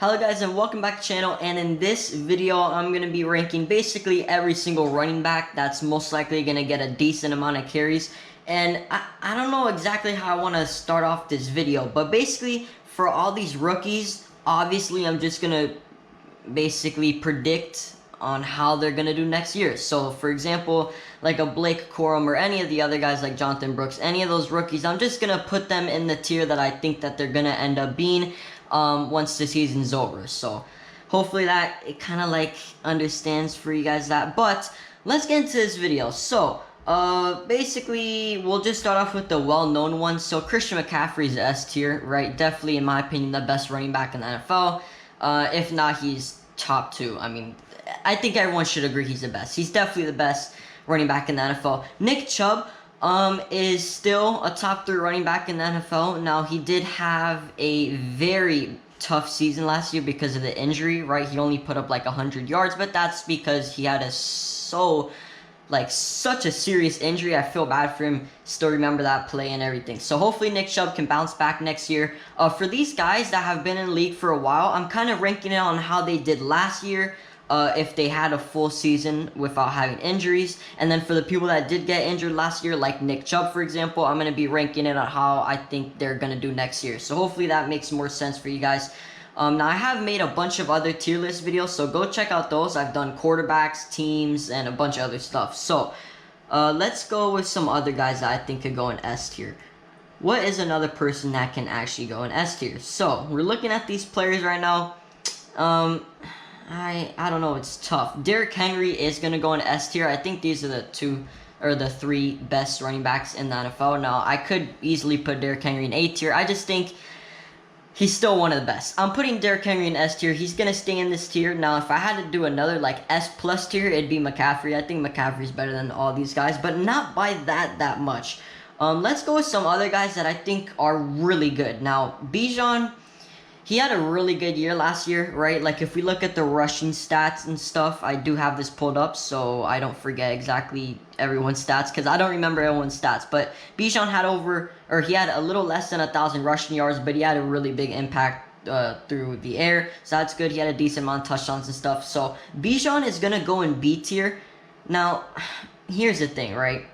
Hello guys and welcome back to the channel, and in this video I'm going to be ranking basically every single running back that's most likely going to get a decent amount of carries. And I don't know exactly how I want to start off this video, but basically for all these rookies, obviously I'm just going to basically predict on how they're going to do next year. So for example, like a Blake Corum or any of the other guys like Jonathan Brooks, any of those rookies, I'm just going to put them in the tier that I think that they're going to end up being once the season's over. So hopefully that it kind of like understands for you guys that. But let's get into this video. So basically we'll just start off with the well-known ones. So Christian McCaffrey is S tier, right? Definitely in my opinion the best running back in the NFL. If not, he's top 2. I mean, I think everyone should agree he's the best. He's definitely the best running back in the NFL. Nick Chubb is still a top 3 running back in the NFL. Now, he did have a very tough season last year because of the injury, right? He only put up like 100 yards, but that's because he had such a serious injury. I feel bad for him. Still remember that play and everything. So hopefully Nick Chubb can bounce back next year. For these guys that have been in the league for a while, I'm kind of ranking it on how they did last year. If they had a full season without having injuries. And then for the people that did get injured last year, like Nick Chubb, for example, I'm going to be ranking it on how I think they're going to do next year. So hopefully that makes more sense for you guys. Now, I have made a bunch of other tier list videos, so go check out those. I've done quarterbacks, teams, and a bunch of other stuff. So let's go with some other guys that I think could go in S tier. What is another person that can actually go in S tier? So we're looking at these players right now. I don't know, it's tough. Derrick Henry is going to go in S tier. I think these are the 3 best running backs in the NFL. Now, I could easily put Derrick Henry in A tier. I just think he's still one of the best. I'm putting Derrick Henry in S tier. He's going to stay in this tier. Now, if I had to do another like S plus tier, it'd be McCaffrey. I think McCaffrey's better than all these guys, but not by that much. Let's go with some other guys that I think are really good. Now, Bijan, he had a really good year last year, right? Like, if we look at the rushing stats and stuff, I do have this pulled up, so I don't forget exactly everyone's stats, because I don't remember everyone's stats. But Bijan had he had a little less than 1,000 rushing yards, but he had a really big impact through the air, so that's good. He had a decent amount of touchdowns and stuff. So Bijan is going to go in B tier. Now, here's the thing, right?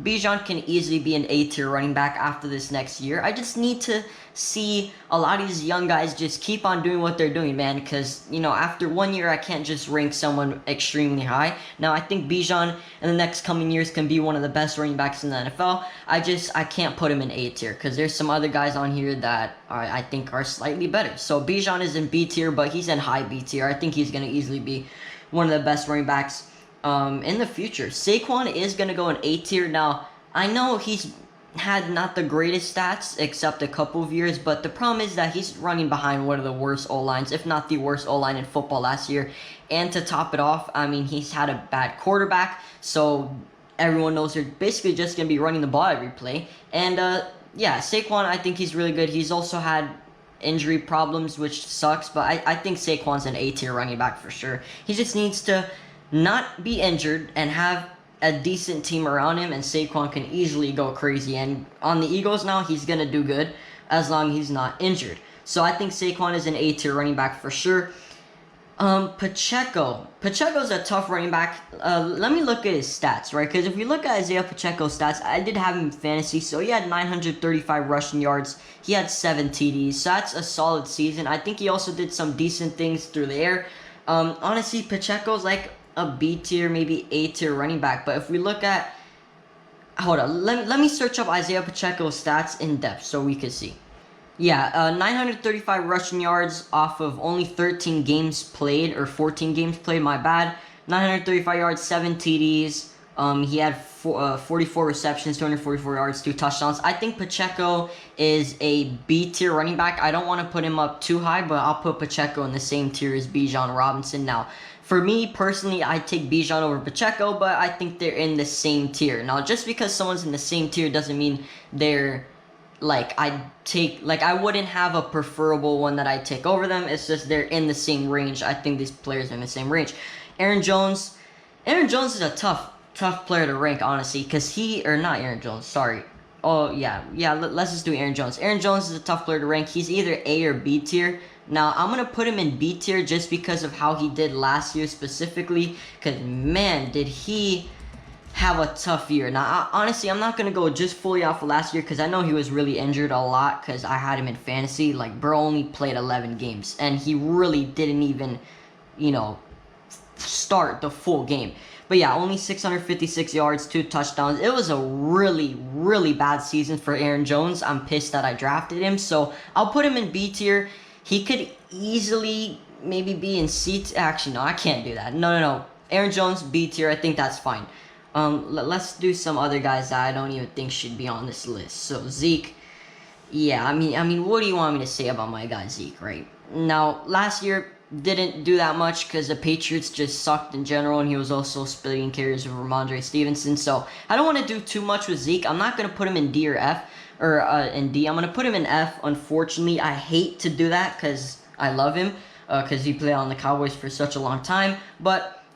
Bijan can easily be an A tier running back after this next year. I just need to see a lot of these young guys just keep on doing what they're doing, man, because, you know, after 1 year, I can't just rank someone extremely high. Now, I think Bijan in the next coming years can be one of the best running backs in the NFL. I can't put him in A tier because there's some other guys on here that I think are slightly better. So Bijan is in B tier, but he's in high B tier. I think he's going to easily be one of the best running backs in the future. Saquon is going to go in A tier. Now, I know he's had not the greatest stats except a couple of years, but the problem is that he's running behind one of the worst O-lines, if not the worst O-line in football last year. And to top it off, I mean, he's had a bad quarterback, so everyone knows they're basically just going to be running the ball every play. And yeah, Saquon, I think he's really good. He's also had injury problems, which sucks, but I think Saquon's an A tier running back for sure. He just needs to not be injured and have a decent team around him, and Saquon can easily go crazy. And on the Eagles now, he's going to do good as long as he's not injured. So I think Saquon is an A tier running back for sure. Pacheco's a tough running back. Let me look at his stats, right? Because if we look at Isaiah Pacheco's stats, I did have him in fantasy, so he had 935 rushing yards. He had 7 TDs, so that's a solid season. I think he also did some decent things through the air. Honestly, Pacheco's like a B tier, maybe A tier running back. But if we look at, hold on, let me search up Isaiah Pacheco's stats in depth so we can see. Yeah, 935 rushing yards off of only 13 games played, or 14 games played, my bad. 935 yards, 7 TDs. He had 44 receptions, 244 yards, 2 touchdowns. I think Pacheco is a B tier running back. I don't want to put him up too high, but I'll put Pacheco in the same tier as Bijan Robinson. Now, for me personally, I take Bijan over Pacheco, but I think they're in the same tier. Now, just because someone's in the same tier doesn't mean they're I wouldn't have a preferable one that I'd take over them. It's just they're in the same range. I think these players are in the same range. Aaron Jones is a tough player to rank, honestly, because not Aaron Jones, sorry. Oh, yeah, let's just do Aaron Jones. Aaron Jones is a tough player to rank. He's either A or B tier. Now, I'm going to put him in B tier just because of how he did last year specifically. Because, man, did he have a tough year. Now, honestly, I'm not going to go just fully off of last year because I know he was really injured a lot because I had him in fantasy. Like, bro only played 11 games. And he really didn't even, you know, start the full game. But yeah, only 656 yards, 2 touchdowns. It was a really, really bad season for Aaron Jones. I'm pissed that I drafted him. So I'll put him in B tier. He could easily maybe be in C tier. Actually, no, I can't do that. No. Aaron Jones, B tier. I think that's fine. Let's do some other guys that I don't even think should be on this list. So Zeke. Yeah, I mean, what do you want me to say about my guy Zeke, right? Now, last year, didn't do that much because the Patriots just sucked in general, and he was also splitting carries with Ramondre Stevenson. So I don't want to do too much with Zeke. I'm not going to put him in D or F, or in D. I'm going to put him in F. Unfortunately, I hate to do that because I love him, because he played on the Cowboys for such a long time.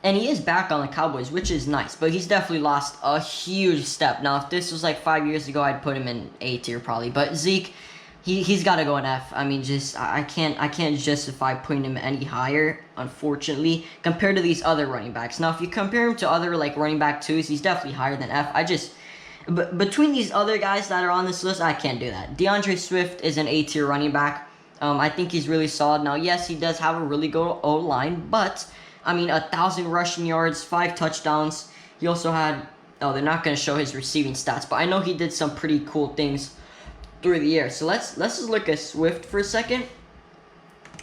And he is back on the Cowboys, which is nice, but he's definitely lost a huge step. Now, if this was like 5 years ago, I'd put him in A tier probably, but Zeke, he's got to go in F. I mean, just I can't justify putting him any higher, unfortunately, compared to these other running backs. Now, if you compare him to other like running back 2s, he's definitely higher than F. But between these other guys that are on this list, I can't do that. DeAndre Swift is an A tier running back. I think he's really solid. Now, yes, he does have a really good O-line, but I mean, 1,000 rushing yards, 5 touchdowns. He also had. Oh, they're not going to show his receiving stats, but I know he did some pretty cool things through the air. So let's just look at Swift for a second,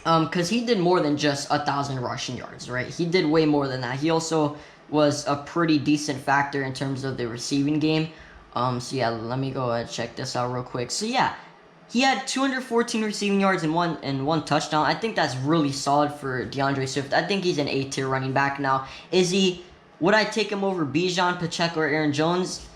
because he did more than just 1,000 rushing yards, right? He did way more than that. He also was a pretty decent factor in terms of the receiving game. So yeah, let me go ahead and check this out real quick. So yeah, he had 214 receiving yards and one touchdown. I think that's really solid for DeAndre Swift. I think he's an A tier running back now. Would I take him over Bijan, Pacheco, or Aaron Jones?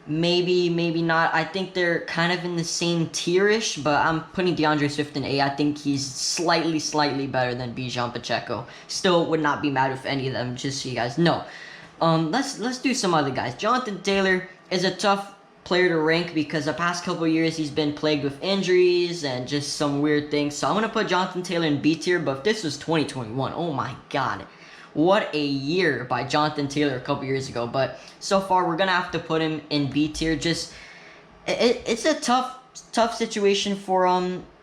Maybe not. I think they're kind of in the same tier-ish, but I'm putting DeAndre Swift in A. I think he's slightly better than Bijan, Pacheco. Still would not be mad with any of them, just so you guys know. Let's do some other guys. Jonathan Taylor is a tough player to rank because the past couple of years he's been plagued with injuries and just some weird things. So I'm going to put Jonathan Taylor in B tier, but if this was 2021, oh my god. What a year by Jonathan Taylor a couple years ago. But so far, we're going to have to put him in B tier. Just, it's a tough situation for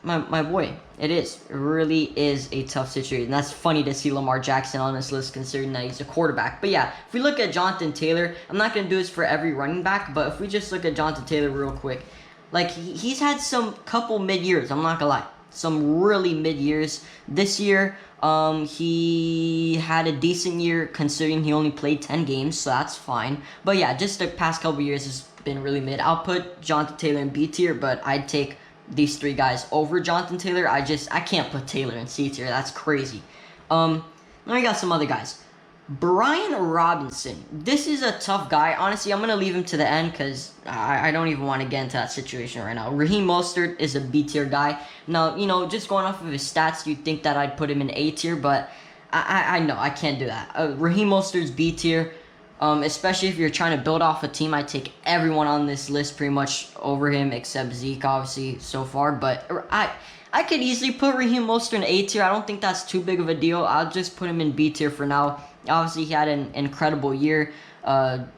my boy. It is. It really is a tough situation. That's funny to see Lamar Jackson on this list considering that he's a quarterback. But yeah, if we look at Jonathan Taylor, I'm not going to do this for every running back, but if we just look at Jonathan Taylor real quick, like he's had some couple mid-years, I'm not going to lie. Some really mid-years. This year, he had a decent year considering he only played 10 games, so that's fine. But yeah, just the past couple years has been really mid. I'll put Jonathan Taylor in B tier, but I'd take these 3 guys over Jonathan Taylor. I can't put Taylor in C tier. That's crazy. Then we got some other guys. Brian Robinson. This is a tough guy. Honestly, I'm going to leave him to the end because I don't even want to get into that situation right now. Raheem Mostert is a B tier guy. Now, you know, just going off of his stats, you'd think that I'd put him in A tier, but I know I can't do that. Raheem Mostert's B tier. Especially if you're trying to build off a team, I take everyone on this list pretty much over him except Zeke, obviously, so far. But I could easily put Raheem Mostert in A tier. I don't think that's too big of a deal. I'll just put him in B tier for now. Obviously, he had an incredible year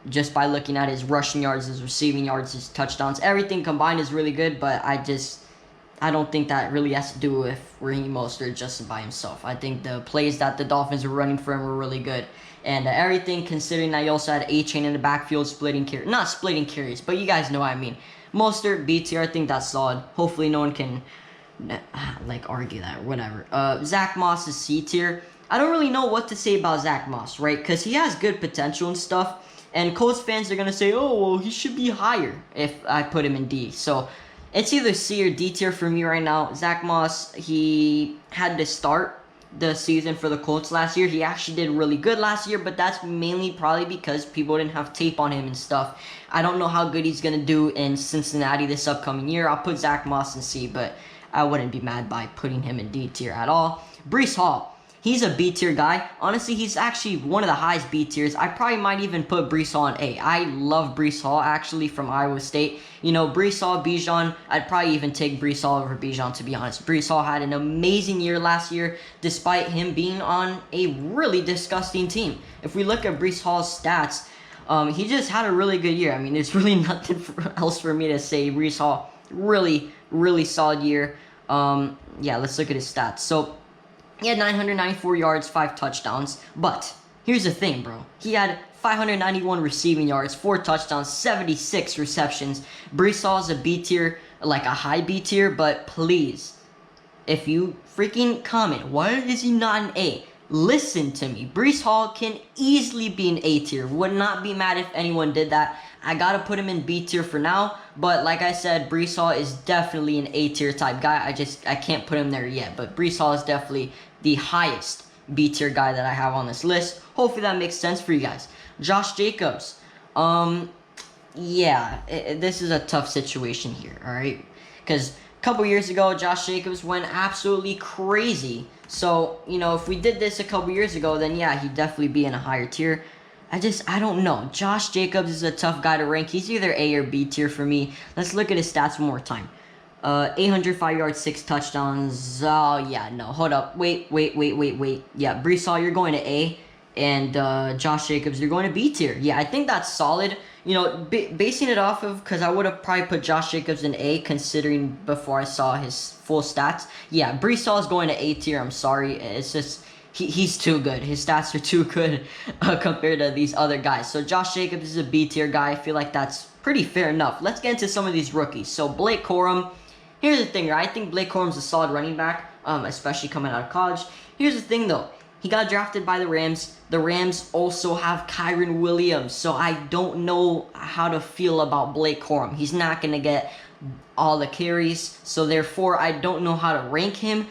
just by looking at his rushing yards, his receiving yards, his touchdowns. Everything combined is really good, but I don't think that really has to do with Raheem Mostert just by himself. I think the plays that the Dolphins were running for him were really good. And everything, considering that he also had A-Chain in the backfield, not splitting carries, but you guys know what I mean. Mostert, B tier, I think that's solid. Hopefully no one can, argue that or whatever. Zach Moss is C tier. I don't really know what to say about Zach Moss, right? Because he has good potential and stuff. And Colts fans are going to say, oh, well, he should be higher if I put him in D. So it's either C or D tier for me right now. Zach Moss, he had to start the season for the Colts last year. He actually did really good last year, but that's mainly probably because people didn't have tape on him and stuff. I don't know how good he's going to do in Cincinnati this upcoming year. I'll put Zach Moss in C, but I wouldn't be mad by putting him in D tier at all. Breece Hall. He's a B tier guy. Honestly, he's actually one of the highest B tiers. I probably might even put Breece Hall in A. I love Breece Hall, actually, from Iowa State. You know, Breece Hall, Bijan, I'd probably even take Breece Hall over Bijan, to be honest. Breece Hall had an amazing year last year, despite him being on a really disgusting team. If we look at Breece Hall's stats, he just had a really good year. I mean, there's really nothing else for me to say. Breece Hall, really, really solid year. Yeah, let's look at his stats. So, he had 994 yards, 5 touchdowns. But here's the thing, bro. He had 591 receiving yards, 4 touchdowns, 76 receptions. Breece Hall is a B tier, like a high B tier, but please, if you freaking comment, why is he not an A? Listen to me. Breece Hall can easily be an A tier. Would not be mad if anyone did that. I gotta put him in B tier for now, but like I said, Breece Hall is definitely an A tier type guy. I can't put him there yet, but Breece Hall is definitely the highest B tier guy that I have on this list. Hopefully that makes sense for you guys. Josh Jacobs. Yeah, this is a tough situation here, alright? Because a couple years ago, Josh Jacobs went absolutely crazy. So, you know, if we did this a couple years ago, then yeah, he'd definitely be in a higher tier. I don't know. Josh Jacobs is a tough guy to rank. He's either A or B tier for me. Let's look at his stats one more time. 805 yards, 6 touchdowns. Oh, yeah, no. Hold up. Wait. Yeah, Breece Hall, you're going to A. And Josh Jacobs, you're going to B tier. Yeah, I think that's solid. You know, basing it off of, because I would have probably put Josh Jacobs in A, considering before I saw his full stats. Yeah, Breece Hall is going to A tier. I'm sorry. It's just, he's too good. His stats are too good compared to these other guys. So Josh Jacobs is a B tier guy. I feel like that's pretty fair enough. Let's get into some of these rookies. So Blake Corum. Here's the thing, right? I think Blake Corum's a solid running back, especially coming out of college. Here's the thing, though. He got drafted by the Rams. The Rams also have Kyren Williams, so I don't know how to feel about Blake Corum. He's not going to get all the carries, so therefore I don't know how to rank him.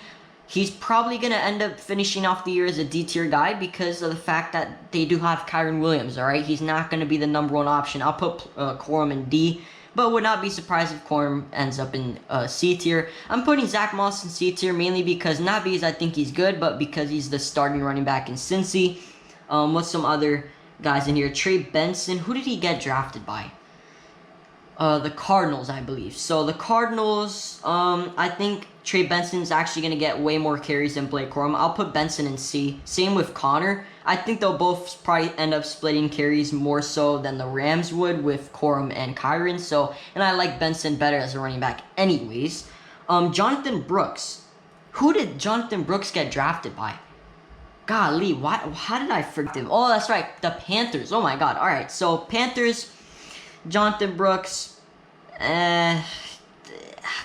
He's probably going to end up finishing off the year as a D-tier guy because of the fact that they do have Kyren Williams, all right? He's not going to be the number one option. I'll put Corum in D, but would not be surprised if Corum ends up in C tier. I'm putting Zach Moss in C tier mainly because, not because I think he's good, but because he's the starting running back in Cincy. What's some other guys in here? Trey Benson. Who did he get drafted by? The Cardinals, I believe. So the Cardinals, I think Trey Benson's actually going to get way more carries than Blake Corum. I'll put Benson in C. Same with Connor. I think they'll both probably end up splitting carries more so than the Rams would with Corum and Kyren. So, and I like Benson better as a running back anyways. Jonathan Brooks. Who did Jonathan Brooks get drafted by? Golly, how did I forget him? Oh, that's right, the Panthers. Oh my god. All right, so Panthers, Jonathan Brooks.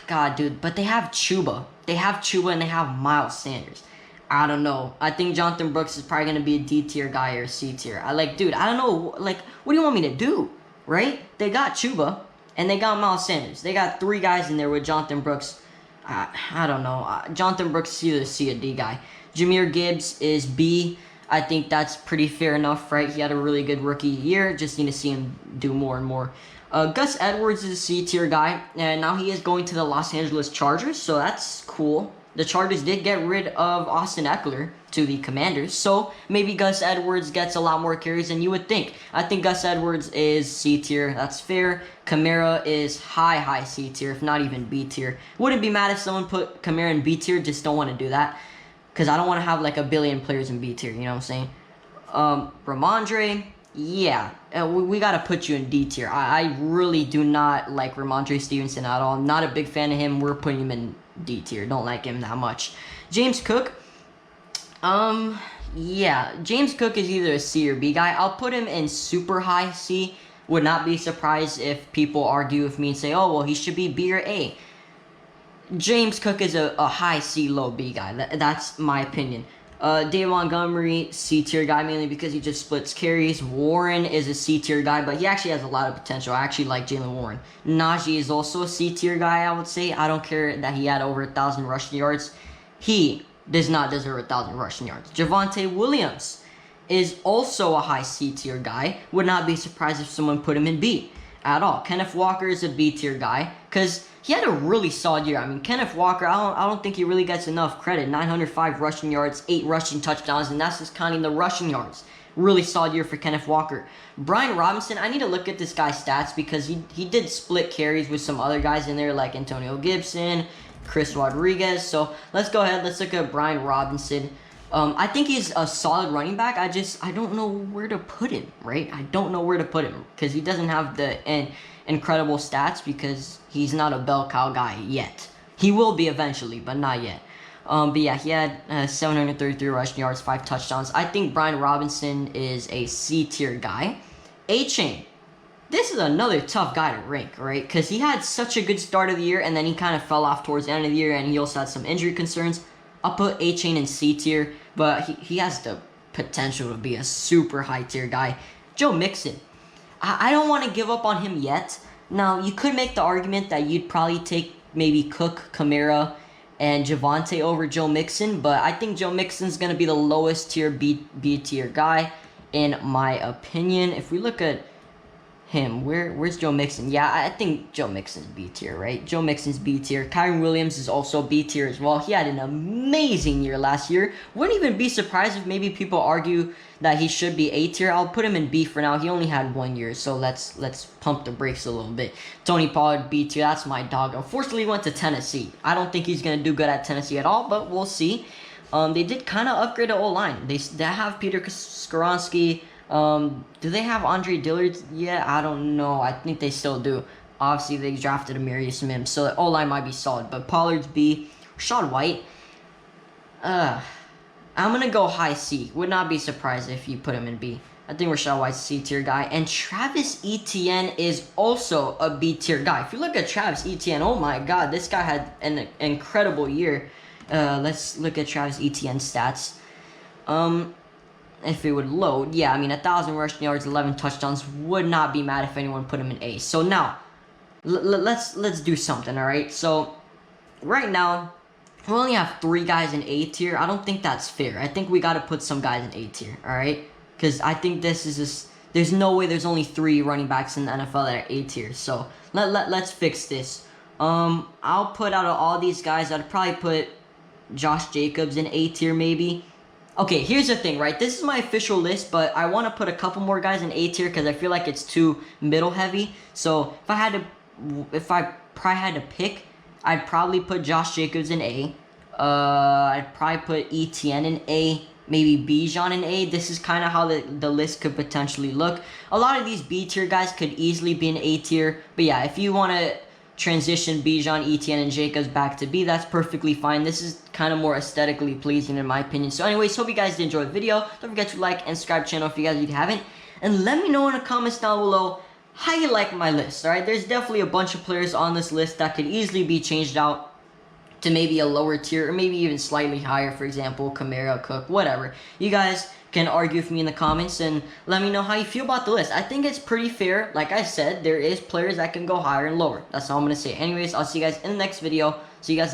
God, dude, but they have Chuba. They have Chuba and they have Miles Sanders. I don't know. I think Jonathan Brooks is probably going to be a D tier guy or C tier. Dude, I don't know. Like, what do you want me to do? Right? They got Chuba and they got Miles Sanders. They got 3 guys in there with Jonathan Brooks. I don't know. Jonathan Brooks is either a C or D guy. Jahmyr Gibbs is B. I think that's pretty fair enough, right? He had a really good rookie year. Just need to see him do more and more. Gus Edwards is a C tier guy, and now he is going to the Los Angeles Chargers, so that's cool. The Chargers did get rid of Austin Eckler to the Commanders, so maybe Gus Edwards gets a lot more carries than you would think. I think Gus Edwards is C tier. That's fair. Kamara is high C tier, if not even B tier. Wouldn't be mad if someone put Kamara in B tier, just don't want to do that. Because I don't want to have like a billion players in B tier, you know what I'm saying? Ramondre, yeah, we got to put you in D tier. I really do not like Ramondre Stevenson at all. Not a big fan of him. We're putting him in D tier. Don't like him that much. James Cook, yeah, James Cook is either a C or B guy. I'll put him in super high C. Would not be surprised if people argue with me and say, oh, well, he should be B or A. James Cook is a high C, low B guy. That's my opinion. David Montgomery, C tier guy, mainly because he just splits carries. Warren is a C tier guy, but he actually has a lot of potential. I actually like Jaylen Warren. Najee is also a C tier guy, I would say. I don't care that he had over 1,000 rushing yards. He does not deserve 1,000 rushing yards. Javonte Williams is also a high C tier guy. Would not be surprised if someone put him in B at all. Kenneth Walker is a B tier guy because he had a really solid year. I mean, Kenneth Walker, I don't think he really gets enough credit. 905 rushing yards, 8 rushing touchdowns, and that's just counting the rushing yards. Really solid year for Kenneth Walker. Brian Robinson, I need to look at this guy's stats because he did split carries with some other guys in there like Antonio Gibson, Chris Rodriguez. So let's go ahead. Let's look at Brian Robinson. I think he's a solid running back. I don't know where to put him, right? I don't know where to put him because he doesn't have the incredible stats because he's not a bell cow guy yet. He will be eventually, but not yet. But yeah, he had 733 rushing yards, 5 touchdowns. I think Brian Robinson is a C tier guy. A-Chain. This is another tough guy to rank, right? Because he had such a good start of the year, and then he kind of fell off towards the end of the year, and he also had some injury concerns. I'll put A-Chain in C tier, but he has the potential to be a super high tier guy. Joe Mixon. I don't want to give up on him yet. Now, you could make the argument that you'd probably take maybe Cook, Kamara, and Javonte over Joe Mixon, but I think Joe Mixon's going to be the lowest tier B tier guy, in my opinion. If we look at him, where's Joe Mixon? Yeah, I think Joe Mixon's B tier, right? Joe Mixon's B tier. Kyren Williams is also B tier as well. He had an amazing year last year. Wouldn't even be surprised if maybe people argue that he should be A tier. I'll put him in B for now. He only had 1 year, so let's pump the brakes a little bit. Tony Pollard, B tier. That's my dog. Unfortunately, he went to Tennessee. I don't think he's gonna do good at Tennessee at all, but we'll see. They did kind of upgrade the O-line. They have Peter Skoronski. Do they have Andre Dillard? Yeah, I don't know. I think they still do. Obviously, they drafted Amarius Mims, so the O-line might be solid. But Pollard's B. Rashad White. I'm going to go high C. Would not be surprised if you put him in B. I think Rashad White's a C tier guy. And Travis Etienne is also a B tier guy. If you look at Travis Etienne, oh my god, this guy had an incredible year. Let's look at Travis Etienne's stats. If it would load, yeah, I mean, 1,000 rushing yards, 11 touchdowns. Would not be mad if anyone put him in A. So now, let's do something, all right? So right now, we only have 3 guys in A tier. I don't think that's fair. I think we got to put some guys in A tier, all right? Because I think this is just, there's no way there's only 3 running backs in the NFL that are A tier. So let's fix this. I'll put out of all these guys, I'd probably put Josh Jacobs in A tier maybe. Okay, here's the thing, right? This is my official list, but I want to put a couple more guys in A tier because I feel like it's too middle heavy. So if I probably had to pick, I'd probably put Josh Jacobs in A. I'd probably put Etienne in A. Maybe Bijan in A. This is kind of how the list could potentially look. A lot of these B tier guys could easily be in A tier. But yeah, if you want to transition Bijan, Etienne, and Jacobs back to B, that's perfectly fine. This is kind of more aesthetically pleasing in my opinion. So anyways, hope you guys did enjoy the video. Don't forget to like and subscribe to the channel if you haven't. And let me know in the comments down below how you like my list, alright? There's definitely a bunch of players on this list that could easily be changed out to maybe a lower tier or maybe even slightly higher. For example, Kamara, Cook, whatever. You guys can argue with me in the comments and let me know how you feel about the list. I think it's pretty fair. Like I said, there is players that can go higher and lower. That's all I'm going to say. Anyways, I'll see you guys in the next video. See you guys